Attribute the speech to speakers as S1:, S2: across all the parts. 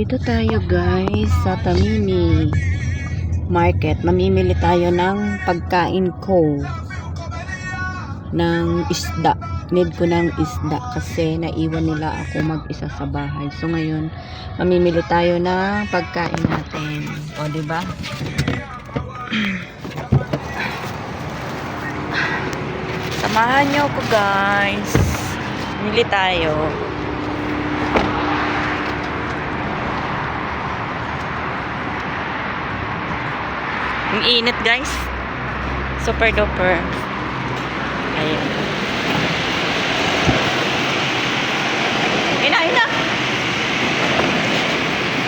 S1: Nandito tayo guys sa Tamimi Market. Mamimili tayo ng pagkain ko ng isda. Need ko ng isda kasi naiwan nila ako mag-isa sa bahay. So ngayon, mamimili tayo ng pagkain natin. O, diba? Samahan nyo ko guys. Mili tayo. Ang init guys. Super duper. Ayan. Ina.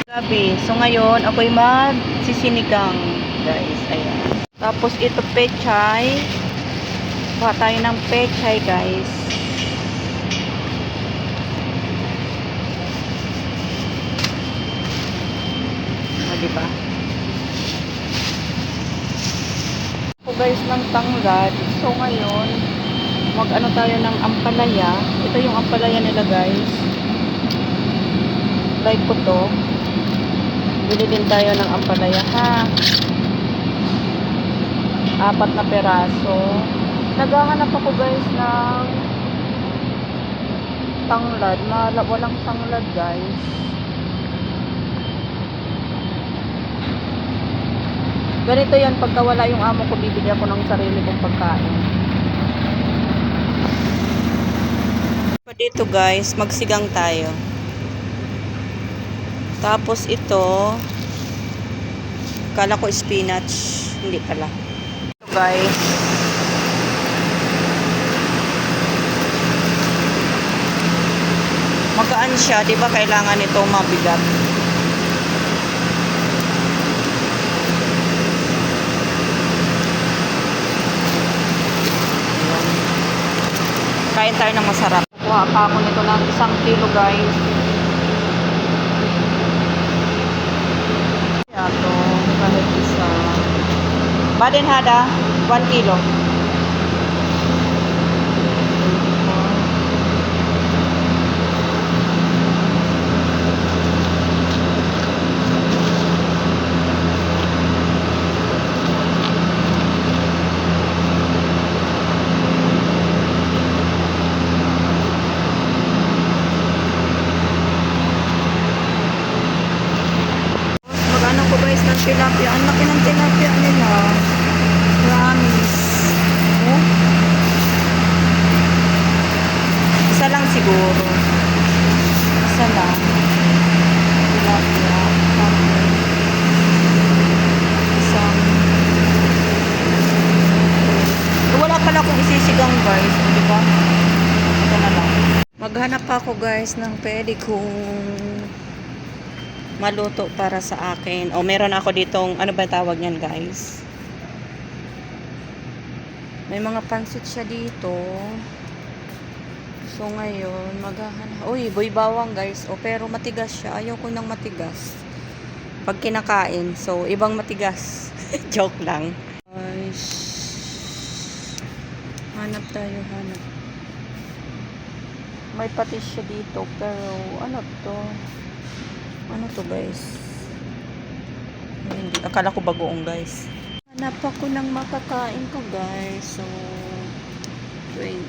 S1: Gabi. So ngayon, ako'y magsisinigang guys. Ayan. Tapos ito pechay. Kuha tayo ng pechay guys. O diba? Guys ng tanglad. So ngayon mag-ano tayo ng ampalaya. Ito yung ampalaya nila guys. Like ko to. Bili din tayo ng ampalaya ha. 4 na peraso. Naghahanap ako guys ng tanglad. Walang tanglad guys. Ganito yan, pagka wala yung amo ko, bibili ako ng sarili kong pagkain. Dito guys, magsigang tayo. Tapos ito, kala ko spinach, hindi pala. Ito guys. Magaan siya, di ba kailangan ito mabigat? Kain tayo ng masarap. Kuha pa ako nito ng 1 kilo guys. Ito, kahit isa. Baden hada, 1 kilo. Ng tilapia. Ang laki ng tilapia nila. Promise. Oh. Isa lang siguro. Isa lang. Tilapia. Isang. Wala pala akong isisigang guys. Diba? Ito na lang. Maghanap ako guys ng pwede kong maluto para sa akin. O meron ako ditong, ano ba tawag niyan guys? May mga pansit siya dito. So ngayon, maghahanap. Uy, boy bawang guys. O pero matigas siya. Ayaw ko ng matigas. Pag kinakain. So, ibang matigas. Joke lang. Guys. Hanap tayo, hanap. May patis siya dito. Pero, ano to? Ano to guys? Hindi. Akala ko bagoong guys. Hanap ako ng makakain ko guys. So 20.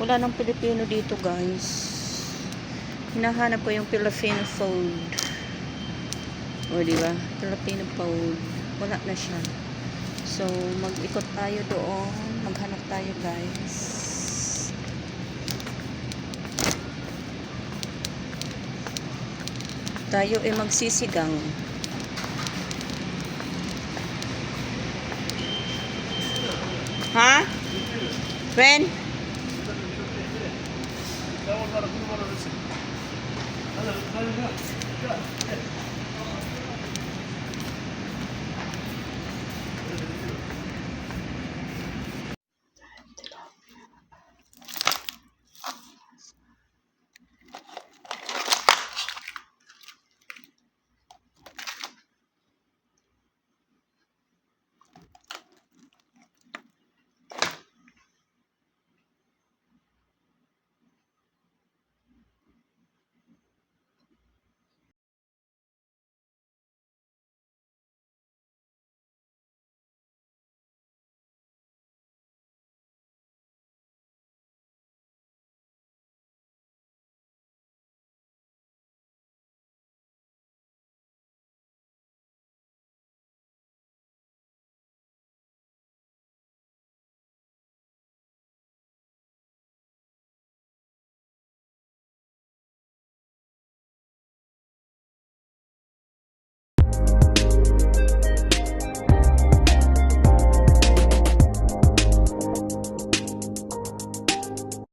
S1: Wala nang Pilipino dito guys. Hinahanap ko yung Filipino food. O diba? Filipino food. Wala na siya. So mag-ikot tayo doon. Maghanap tayo guys. Tayo ay magsisigang. Ha? When?